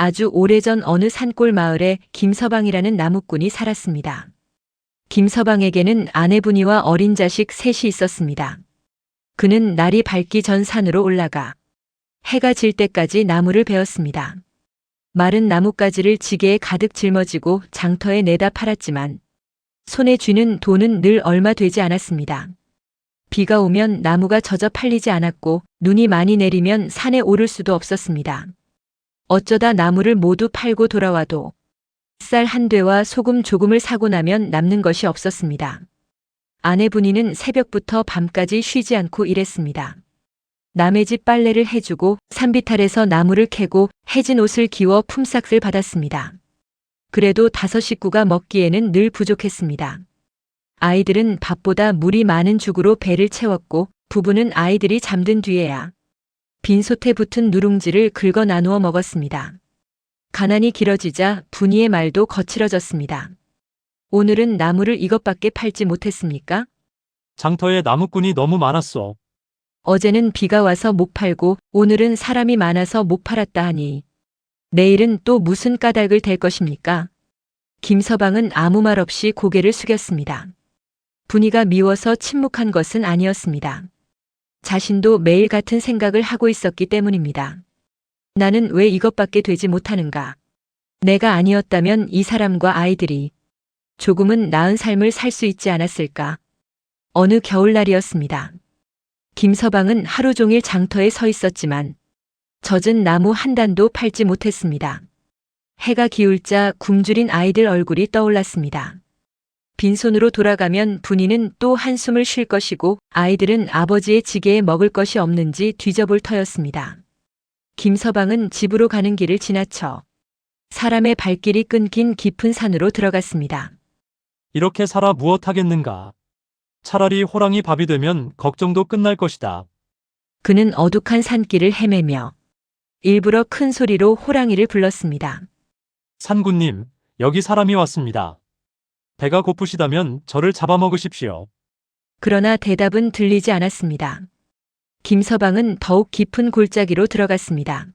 아주 오래전 어느 산골 마을에 김서방이라는 나무꾼이 살았습니다. 김서방에게는 아내분이와 어린 자식 셋이 있었습니다. 그는 날이 밝기 전 산으로 올라가 해가 질 때까지 나무를 베었습니다. 마른 나뭇가지를 지게에 가득 짊어지고 장터에 내다 팔았지만 손에 쥐는 돈은 늘 얼마 되지 않았습니다. 비가 오면 나무가 젖어 팔리지 않았고 눈이 많이 내리면 산에 오를 수도 없었습니다. 어쩌다 나무를 모두 팔고 돌아와도 쌀 한 되와 소금 조금을 사고 나면 남는 것이 없었습니다. 아내분이는 새벽부터 밤까지 쉬지 않고 일했습니다. 남의 집 빨래를 해주고 산비탈에서 나무를 캐고 해진 옷을 기워 품삯을 받았습니다. 그래도 5 식구가 먹기에는 늘 부족했습니다. 아이들은 밥보다 물이 많은 죽으로 배를 채웠고 부부는 아이들이 잠든 뒤에야 빈솥에 붙은 누룽지를 긁어 나누어 먹었습니다. 가난이 길어지자 분이의 말도 거칠어졌습니다. 오늘은 나무를 이것밖에 팔지 못했습니까? 장터에 나무꾼이 너무 많았어. 어제는 비가 와서 못 팔고 오늘은 사람이 많아서 못 팔았다 하니 내일은 또 무슨 까닭을 댈 것입니까? 김서방은 아무 말 없이 고개를 숙였습니다. 분이가 미워서 침묵한 것은 아니었습니다. 자신도 매일 같은 생각을 하고 있었기 때문입니다. 나는 왜 이것밖에 되지 못하는가? 내가 아니었다면 이 사람과 아이들이 조금은 나은 삶을 살 수 있지 않았을까? 어느 겨울날이었습니다. 김서방은 하루 종일 장터에 서 있었지만 젖은 나무 한 단도 팔지 못했습니다. 해가 기울자 굶주린 아이들 얼굴이 떠올랐습니다. 빈손으로 돌아가면 분이는 또 한숨을 쉴 것이고 아이들은 아버지의 지게에 먹을 것이 없는지 뒤져볼 터였습니다. 김서방은 집으로 가는 길을 지나쳐 사람의 발길이 끊긴 깊은 산으로 들어갔습니다. 이렇게 살아 무엇하겠는가. 차라리 호랑이 밥이 되면 걱정도 끝날 것이다. 그는 어둑한 산길을 헤매며 일부러 큰 소리로 호랑이를 불렀습니다. 산군님, 여기 사람이 왔습니다. 배가 고프시다면 저를 잡아먹으십시오. 그러나 대답은 들리지 않았습니다. 김서방은 더욱 깊은 골짜기로 들어갔습니다.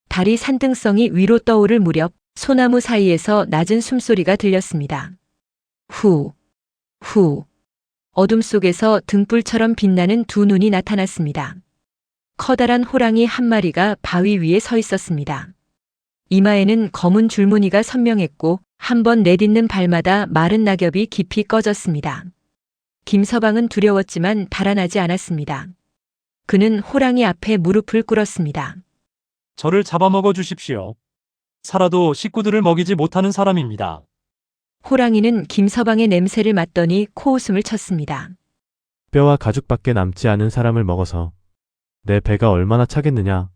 달이 산등성이 위로 떠오를 무렵 소나무 사이에서 낮은 숨소리가 들렸습니다. 후, 후. 어둠 속에서 등불처럼 빛나는 두 눈이 나타났습니다. 커다란 호랑이 한 마리가 바위 위에 서 있었습니다. 이마에는 검은 줄무늬가 선명했고 한 번 내딛는 발마다 마른 낙엽이 깊이 꺼졌습니다. 김서방은 두려웠지만 달아나지 않았습니다. 그는 호랑이 앞에 무릎을 꿇었습니다. 저를 잡아먹어 주십시오. 살아도 식구들을 먹이지 못하는 사람입니다. 호랑이는 김서방의 냄새를 맡더니 코웃음을 쳤습니다. 뼈와 가죽밖에 남지 않은 사람을 먹어서 내 배가 얼마나 차겠느냐.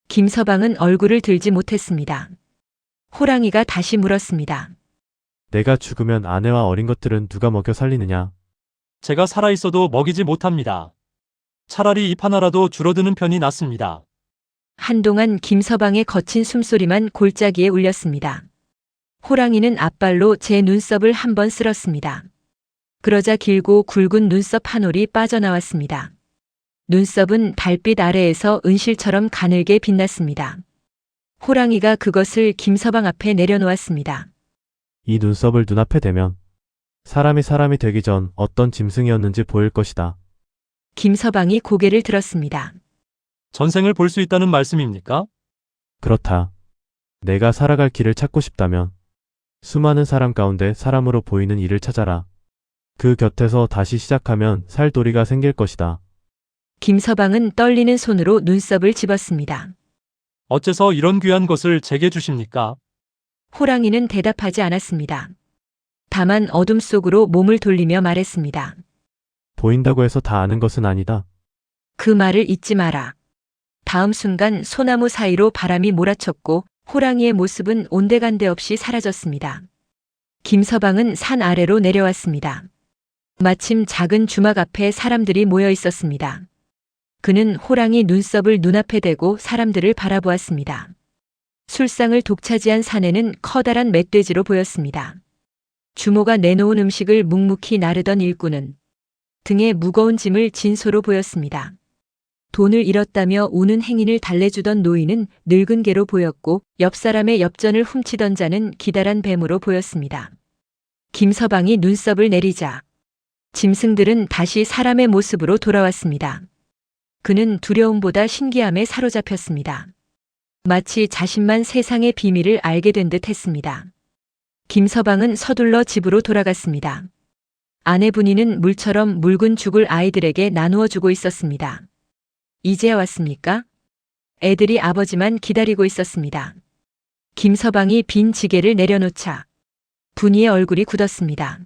김서방은 얼굴을 들지 못했습니다. 호랑이가 다시 물었습니다. 내가 죽으면 아내와 어린 것들은 누가 먹여 살리느냐. 제가 살아있어도 먹이지 못합니다. 차라리 잎 하나라도 줄어드는 편이 낫습니다. 한동안 김서방의 거친 숨소리만 골짜기에 울렸습니다. 호랑이는 앞발로 제 눈썹을 한번 쓸었습니다. 그러자 길고 굵은 눈썹 한 올이 빠져나왔습니다. 눈썹은 달빛 아래에서 은실처럼 가늘게 빛났습니다. 호랑이가 그것을 김서방 앞에 내려놓았습니다. 이 눈썹을 눈앞에 대면 사람이 되기 전 어떤 짐승이었는지 보일 것이다. 김서방이 고개를 들었습니다. 전생을 볼 수 있다는 말씀입니까? 그렇다. 내가 살아갈 길을 찾고 싶다면 수많은 사람 가운데 사람으로 보이는 이를 찾아라. 그 곁에서 다시 시작하면 살 도리가 생길 것이다. 김서방은 떨리는 손으로 눈썹을 집었습니다. 어째서 이런 귀한 것을 제게 주십니까? 호랑이는 대답하지 않았습니다. 다만 어둠 속으로 몸을 돌리며 말했습니다. 보인다고 해서 다 아는 것은 아니다. 그 말을 잊지 마라. 다음 순간 소나무 사이로 바람이 몰아쳤고 호랑이의 모습은 온데간데 없이 사라졌습니다. 김서방은 산 아래로 내려왔습니다. 마침 작은 주막 앞에 사람들이 모여 있었습니다. 그는 호랑이 눈썹을 눈앞에 대고 사람들을 바라보았습니다. 술상을 독차지한 산에는 커다란 멧돼지로 보였습니다. 주모가 내놓은 음식을 묵묵히 나르던 일꾼은 등에 무거운 짐을 진 소로 보였습니다. 돈을 잃었다며 우는 행인을 달래주던 노인은 늙은 개로 보였고 옆 사람의 엽전을 훔치던 자는 기다란 뱀으로 보였습니다. 김서방이 눈썹을 내리자 짐승들은 다시 사람의 모습으로 돌아왔습니다. 그는 두려움보다 신기함에 사로잡혔습니다. 마치 자신만 세상의 비밀을 알게 된 듯 했습니다. 김서방은 서둘러 집으로 돌아갔습니다. 아내분이는 물처럼 묽은 죽을 아이들에게 나누어 주고 있었습니다. 이제 왔습니까? 애들이 아버지만 기다리고 있었습니다. 김서방이 빈 지게를 내려놓자 분이의 얼굴이 굳었습니다.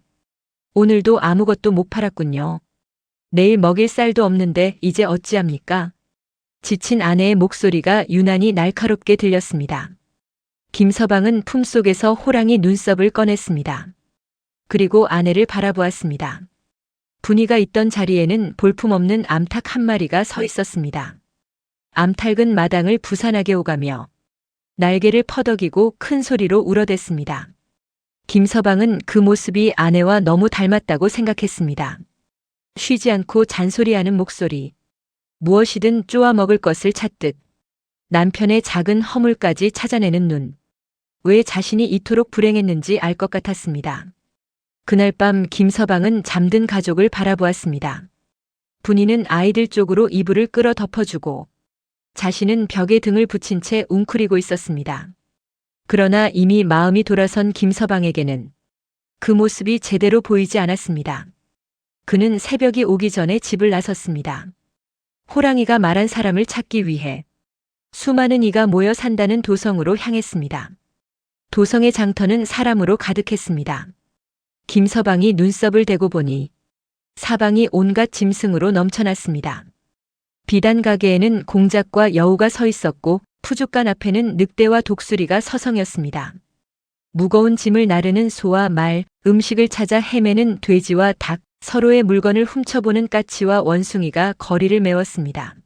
오늘도 아무것도 못 팔았군요. 내일 먹일 쌀도 없는데 이제 어찌합니까? 지친 아내의 목소리가 유난히 날카롭게 들렸습니다. 김서방은 품속에서 호랑이 눈썹을 꺼냈습니다. 그리고 아내를 바라보았습니다. 분이가 있던 자리에는 볼품없는 암탉 한 마리가 서 있었습니다. 암탉은 마당을 부산하게 오가며 날개를 퍼덕이고 큰 소리로 울어댔습니다. 김서방은 그 모습이 아내와 너무 닮았다고 생각했습니다. 쉬지 않고 잔소리하는 목소리, 무엇이든 쪼아 먹을 것을 찾듯 남편의 작은 허물까지 찾아내는 눈, 왜 자신이 이토록 불행했는지 알 것 같았습니다. 그날 밤 김서방은 잠든 가족을 바라보았습니다. 분이는 아이들 쪽으로 이불을 끌어 덮어주고 자신은 벽에 등을 붙인 채 웅크리고 있었습니다. 그러나 이미 마음이 돌아선 김서방에게는 그 모습이 제대로 보이지 않았습니다. 그는 새벽이 오기 전에 집을 나섰습니다. 호랑이가 말한 사람을 찾기 위해 수많은 이가 모여 산다는 도성으로 향했습니다. 도성의 장터는 사람으로 가득했습니다. 김서방이 눈썹을 대고 보니 사방이 온갖 짐승으로 넘쳐났습니다. 비단 가게에는 공작과 여우가 서 있었고 푸죽간 앞에는 늑대와 독수리가 서성였습니다. 무거운 짐을 나르는 소와 말, 음식을 찾아 헤매는 돼지와 닭, 서로의 물건을 훔쳐보는 까치와 원숭이가 거리를 메웠습니다.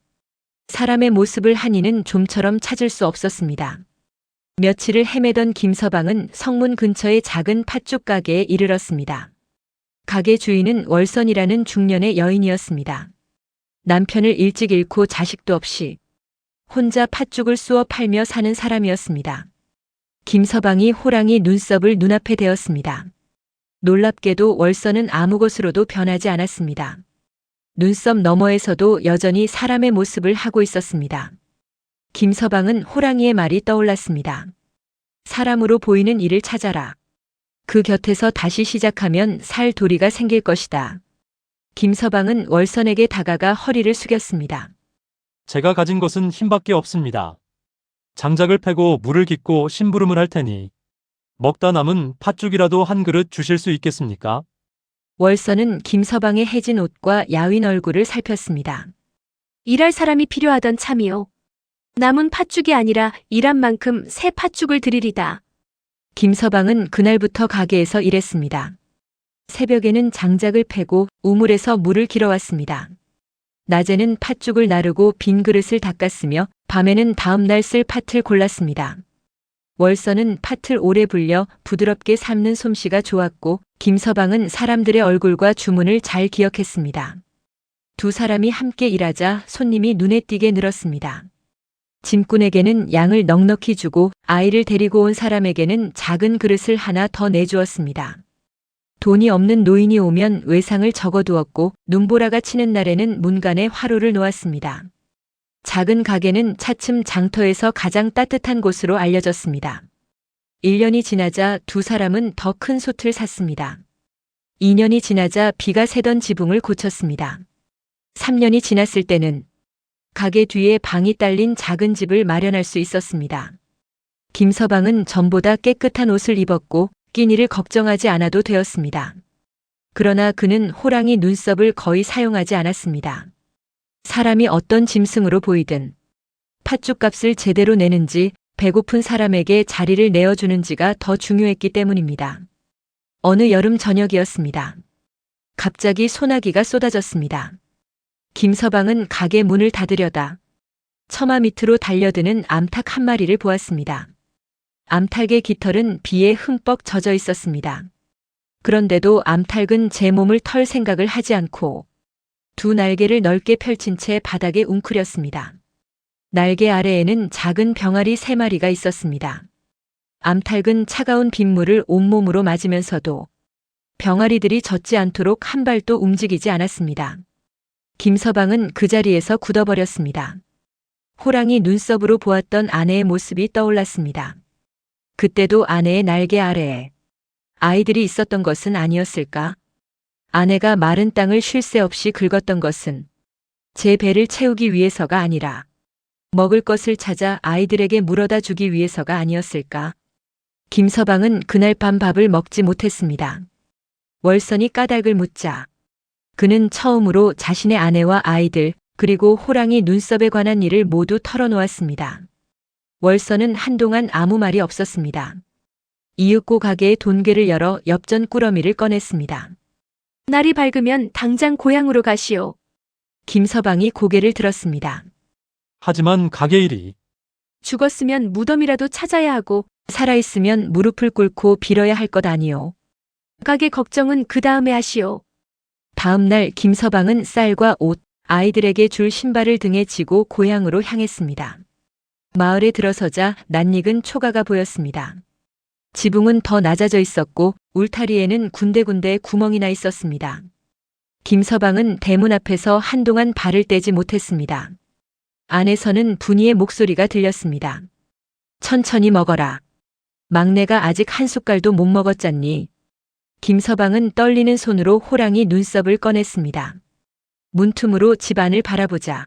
사람의 모습을 한 이는 좀처럼 찾을 수 없었습니다. 며칠을 헤매던 김서방은 성문 근처의 작은 팥죽 가게에 이르렀습니다. 가게 주인은 월선이라는 중년의 여인이었습니다. 남편을 일찍 잃고 자식도 없이 혼자 팥죽을 쑤어 팔며 사는 사람이었습니다. 김서방이 호랑이 눈썹을 눈앞에 대었습니다. 놀랍게도 월선은 아무 것으로도 변하지 않았습니다. 눈썹 너머에서도 여전히 사람의 모습을 하고 있었습니다. 김서방은 호랑이의 말이 떠올랐습니다. 사람으로 보이는 일을 찾아라. 그 곁에서 다시 시작하면 살 도리가 생길 것이다. 김서방은 월선에게 다가가 허리를 숙였습니다. 제가 가진 것은 힘밖에 없습니다. 장작을 패고 물을 깃고 심부름을 할 테니 먹다 남은 팥죽이라도 한 그릇 주실 수 있겠습니까? 월선은 김서방의 해진 옷과 야윈 얼굴을 살폈습니다. 일할 사람이 필요하던 참이요. 남은 팥죽이 아니라 일한 만큼 새 팥죽을 드리리다. 김서방은 그날부터 가게에서 일했습니다. 새벽에는 장작을 패고 우물에서 물을 길어왔습니다. 낮에는 팥죽을 나르고 빈 그릇을 닦았으며 밤에는 다음날 쓸 팥을 골랐습니다. 월선은 팥을 오래 불려 부드럽게 삶는 솜씨가 좋았고 김서방은 사람들의 얼굴과 주문을 잘 기억했습니다. 두 사람이 함께 일하자 손님이 눈에 띄게 늘었습니다. 짐꾼에게는 양을 넉넉히 주고 아이를 데리고 온 사람에게는 작은 그릇을 하나 더 내주었습니다. 돈이 없는 노인이 오면 외상을 적어두었고 눈보라가 치는 날에는 문간에 화로를 놓았습니다. 작은 가게는 차츰 장터에서 가장 따뜻한 곳으로 알려졌습니다. 1년이 지나자 두 사람은 더 큰 솥을 샀습니다. 2년이 지나자 비가 새던 지붕을 고쳤습니다. 3년이 지났을 때는 가게 뒤에 방이 딸린 작은 집을 마련할 수 있었습니다. 김서방은 전보다 깨끗한 옷을 입었고 끼니를 걱정하지 않아도 되었습니다. 그러나 그는 호랑이 눈썹을 거의 사용하지 않았습니다. 사람이 어떤 짐승으로 보이든 팥죽값을 제대로 내는지 배고픈 사람에게 자리를 내어주는지가 더 중요했기 때문입니다. 어느 여름 저녁이었습니다. 갑자기 소나기가 쏟아졌습니다. 김서방은 가게 문을 닫으려다 처마 밑으로 달려드는 암탉 한 마리를 보았습니다. 암탉의 깃털은 비에 흠뻑 젖어 있었습니다. 그런데도 암탉은 제 몸을 털 생각을 하지 않고 두 날개를 넓게 펼친 채 바닥에 웅크렸습니다. 날개 아래에는 작은 병아리 3마리가 있었습니다. 암탉은 차가운 빗물을 온몸으로 맞으면서도 병아리들이 젖지 않도록 한 발도 움직이지 않았습니다. 김서방은 그 자리에서 굳어버렸습니다. 호랑이 눈썹으로 보았던 아내의 모습이 떠올랐습니다. 그때도 아내의 날개 아래에 아이들이 있었던 것은 아니었을까? 아내가 마른 땅을 쉴 새 없이 긁었던 것은 제 배를 채우기 위해서가 아니라 먹을 것을 찾아 아이들에게 물어다 주기 위해서가 아니었을까? 김서방은 그날 밤 밥을 먹지 못했습니다. 월선이 까닭을 묻자 그는 처음으로 자신의 아내와 아이들 그리고 호랑이 눈썹에 관한 일을 모두 털어놓았습니다. 월선은 한동안 아무 말이 없었습니다. 이윽고 가게의 돈개를 열어 엽전 꾸러미를 꺼냈습니다. 날이 밝으면 당장 고향으로 가시오. 김서방이 고개를 들었습니다. 하지만 가게 일이 죽었으면 무덤이라도 찾아야 하고 살아있으면 무릎을 꿇고 빌어야 할 것 아니오. 가게 걱정은 그 다음에 하시오. 다음 날 김서방은 쌀과 옷, 아이들에게 줄 신발을 등에 지고 고향으로 향했습니다. 마을에 들어서자 낯익은 초가가 보였습니다. 지붕은 더 낮아져 있었고 울타리에는 군데군데 구멍이 나 있었습니다. 김서방은 대문 앞에서 한동안 발을 떼지 못했습니다. 안에서는 분이의 목소리가 들렸습니다. 천천히 먹어라. 막내가 아직 한 숟갈도 못 먹었잖니. 김서방은 떨리는 손으로 호랑이 눈썹을 꺼냈습니다. 문틈으로 집안을 바라보자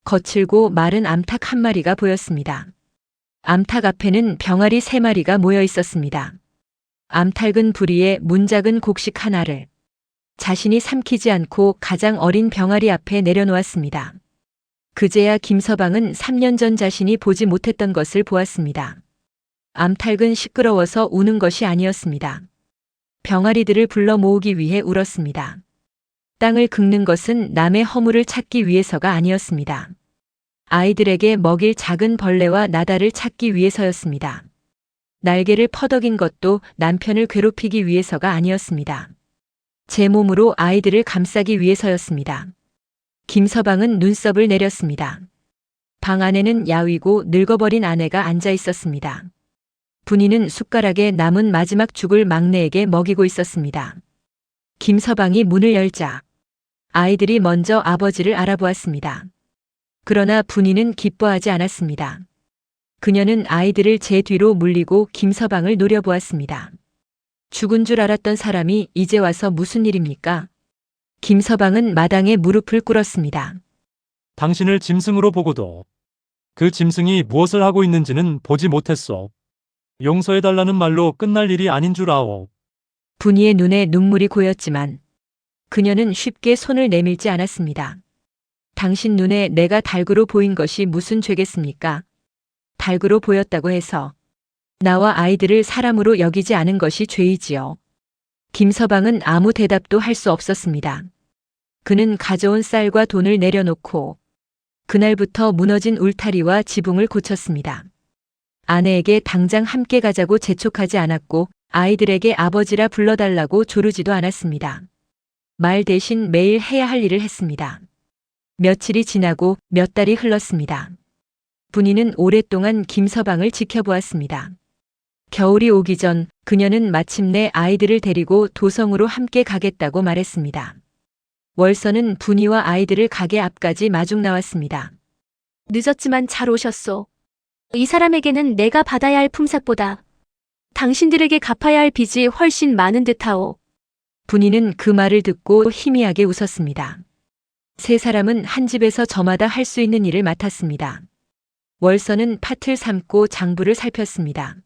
거칠고 마른 암탉 한 마리가 보였습니다. 암탉 앞에는 병아리 3마리가 모여 있었습니다. 암탉은 부리에 문작은 곡식 하나를 자신이 삼키지 않고 가장 어린 병아리 앞에 내려놓았습니다. 그제야 김서방은 3년 전 자신이 보지 못했던 것을 보았습니다. 암탉은 시끄러워서 우는 것이 아니었습니다. 병아리들을 불러 모으기 위해 울었습니다. 땅을 긁는 것은 남의 허물을 찾기 위해서가 아니었습니다. 아이들에게 먹일 작은 벌레와 나다를 찾기 위해서였습니다. 날개를 퍼덕인 것도 남편을 괴롭히기 위해서가 아니었습니다. 제 몸으로 아이들을 감싸기 위해서였습니다. 김서방은 눈썹을 내렸습니다. 방 안에는 야위고 늙어버린 아내가 앉아 있었습니다. 분이는 숟가락에 남은 마지막 죽을 막내에게 먹이고 있었습니다. 김서방이 문을 열자 아이들이 먼저 아버지를 알아보았습니다. 그러나 분이는 기뻐하지 않았습니다. 그녀는 아이들을 제 뒤로 물리고 김서방을 노려보았습니다. 죽은 줄 알았던 사람이 이제 와서 무슨 일입니까? 김서방은 마당에 무릎을 꿇었습니다. 당신을 짐승으로 보고도 그 짐승이 무엇을 하고 있는지는 보지 못했소. 용서해달라는 말로 끝날 일이 아닌 줄 아오. 분이의 눈에 눈물이 고였지만 그녀는 쉽게 손을 내밀지 않았습니다. 당신 눈에 내가 닭으로 보인 것이 무슨 죄겠습니까? 닭으로 보였다고 해서 나와 아이들을 사람으로 여기지 않은 것이 죄이지요. 김서방은 아무 대답도 할 수 없었습니다. 그는 가져온 쌀과 돈을 내려놓고 그날부터 무너진 울타리와 지붕을 고쳤습니다. 아내에게 당장 함께 가자고 재촉하지 않았고 아이들에게 아버지라 불러달라고 조르지도 않았습니다. 말 대신 매일 해야 할 일을 했습니다. 며칠이 지나고 몇 달이 흘렀습니다. 분이는 오랫동안 김서방을 지켜보았습니다. 겨울이 오기 전 그녀는 마침내 아이들을 데리고 도성으로 함께 가겠다고 말했습니다. 월서는 분이와 아이들을 가게 앞까지 마중 나왔습니다. 늦었지만 잘 오셨소. 이 사람에게는 내가 받아야 할 품삯보다 당신들에게 갚아야 할 빚이 훨씬 많은 듯하오. 분이는 그 말을 듣고 희미하게 웃었습니다. 세 사람은 한 집에서 저마다 할 수 있는 일을 맡았습니다. 월서는 팥을 삶고 장부를 살폈습니다.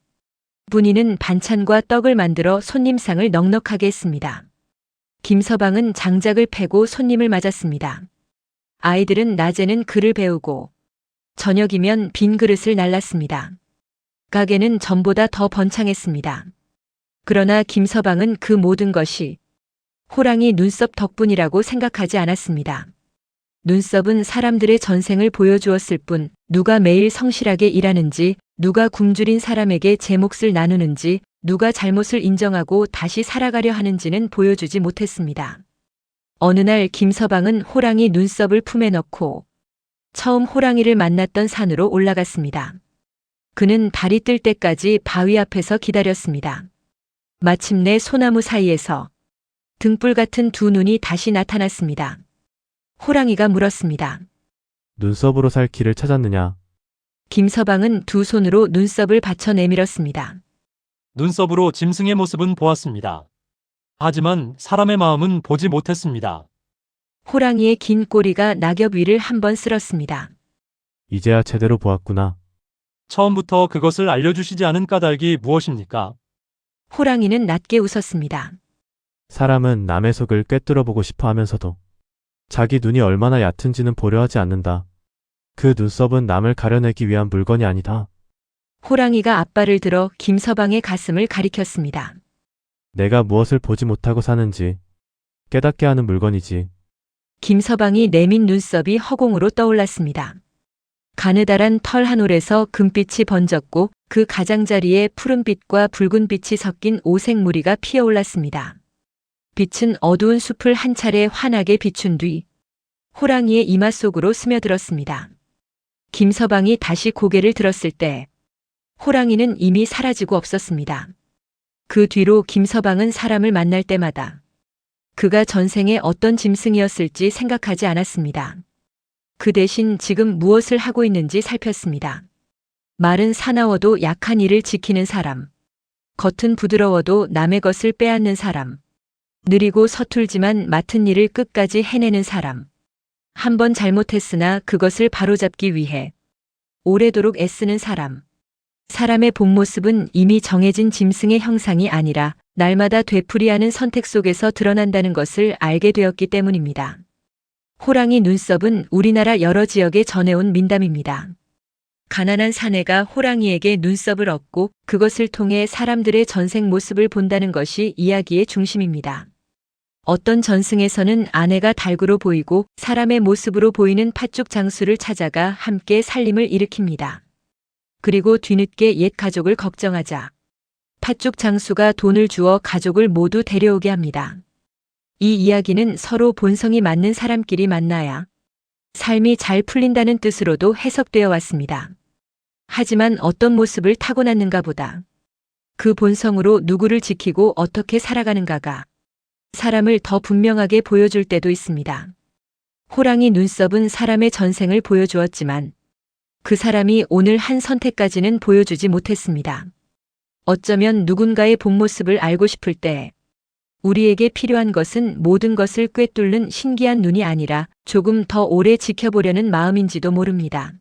분이는 반찬과 떡을 만들어 손님상을 넉넉하게 했습니다. 김서방은 장작을 패고 손님을 맞았습니다. 아이들은 낮에는 글을 배우고 저녁이면 빈 그릇을 날랐습니다. 가게는 전보다 더 번창했습니다. 그러나 김서방은 그 모든 것이 호랑이 눈썹 덕분이라고 생각하지 않았습니다. 눈썹은 사람들의 전생을 보여주었을 뿐 누가 매일 성실하게 일하는지, 누가 굶주린 사람에게 제 몫을 나누는지, 누가 잘못을 인정하고 다시 살아가려 하는지는 보여주지 못했습니다. 어느 날 김서방은 호랑이 눈썹을 품에 넣고 처음 호랑이를 만났던 산으로 올라갔습니다. 그는 달이 뜰 때까지 바위 앞에서 기다렸습니다. 마침내 소나무 사이에서 등불 같은 두 눈이 다시 나타났습니다. 호랑이가 물었습니다. 눈썹으로 살 길을 찾았느냐? 김서방은 두 손으로 눈썹을 받쳐 내밀었습니다. 눈썹으로 짐승의 모습은 보았습니다. 하지만 사람의 마음은 보지 못했습니다. 호랑이의 긴 꼬리가 낙엽 위를 한번 쓸었습니다. 이제야 제대로 보았구나. 처음부터 그것을 알려주시지 않은 까닭이 무엇입니까? 호랑이는 낮게 웃었습니다. 사람은 남의 속을 꿰뚫어보고 싶어 하면서도 자기 눈이 얼마나 얕은지는 보려 하지 않는다. 그 눈썹은 남을 가려내기 위한 물건이 아니다. 호랑이가 앞발을 들어 김서방의 가슴을 가리켰습니다. 내가 무엇을 보지 못하고 사는지 깨닫게 하는 물건이지. 김서방이 내민 눈썹이 허공으로 떠올랐습니다. 가느다란 털 한 올에서 금빛이 번졌고 그 가장자리에 푸른빛과 붉은빛이 섞인 오색 무리가 피어올랐습니다. 빛은 어두운 숲을 한 차례 환하게 비춘 뒤 호랑이의 이마 속으로 스며들었습니다. 김서방이 다시 고개를 들었을 때 호랑이는 이미 사라지고 없었습니다. 그 뒤로 김서방은 사람을 만날 때마다 그가 전생에 어떤 짐승이었을지 생각하지 않았습니다. 그 대신 지금 무엇을 하고 있는지 살폈습니다. 말은 사나워도 약한 이를 지키는 사람, 겉은 부드러워도 남의 것을 빼앗는 사람, 느리고 서툴지만 맡은 일을 끝까지 해내는 사람, 한 번 잘못했으나 그것을 바로잡기 위해 오래도록 애쓰는 사람. 사람의 본 모습은 이미 정해진 짐승의 형상이 아니라 날마다 되풀이하는 선택 속에서 드러난다는 것을 알게 되었기 때문입니다. 호랑이 눈썹은 우리나라 여러 지역에 전해온 민담입니다. 가난한 사내가 호랑이에게 눈썹을 얻고 그것을 통해 사람들의 전생 모습을 본다는 것이 이야기의 중심입니다. 어떤 전승에서는 아내가 닭으로 보이고 사람의 모습으로 보이는 팥죽 장수를 찾아가 함께 살림을 일으킵니다. 그리고 뒤늦게 옛 가족을 걱정하자 팥죽 장수가 돈을 주어 가족을 모두 데려오게 합니다. 이 이야기는 서로 본성이 맞는 사람끼리 만나야 삶이 잘 풀린다는 뜻으로도 해석되어 왔습니다. 하지만 어떤 모습을 타고났는가 보다 그 본성으로 누구를 지키고 어떻게 살아가는가가 사람을 더 분명하게 보여줄 때도 있습니다. 호랑이 눈썹은 사람의 전생을 보여주었지만 그 사람이 오늘 한 선택까지는 보여주지 못했습니다. 어쩌면 누군가의 본 모습을 알고 싶을 때 우리에게 필요한 것은 모든 것을 꿰뚫는 신기한 눈이 아니라 조금 더 오래 지켜보려는 마음인지도 모릅니다.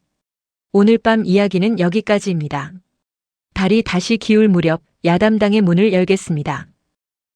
오늘 밤 이야기는 여기까지입니다. 달이 다시 기울 무렵 야담당의 문을 열겠습니다.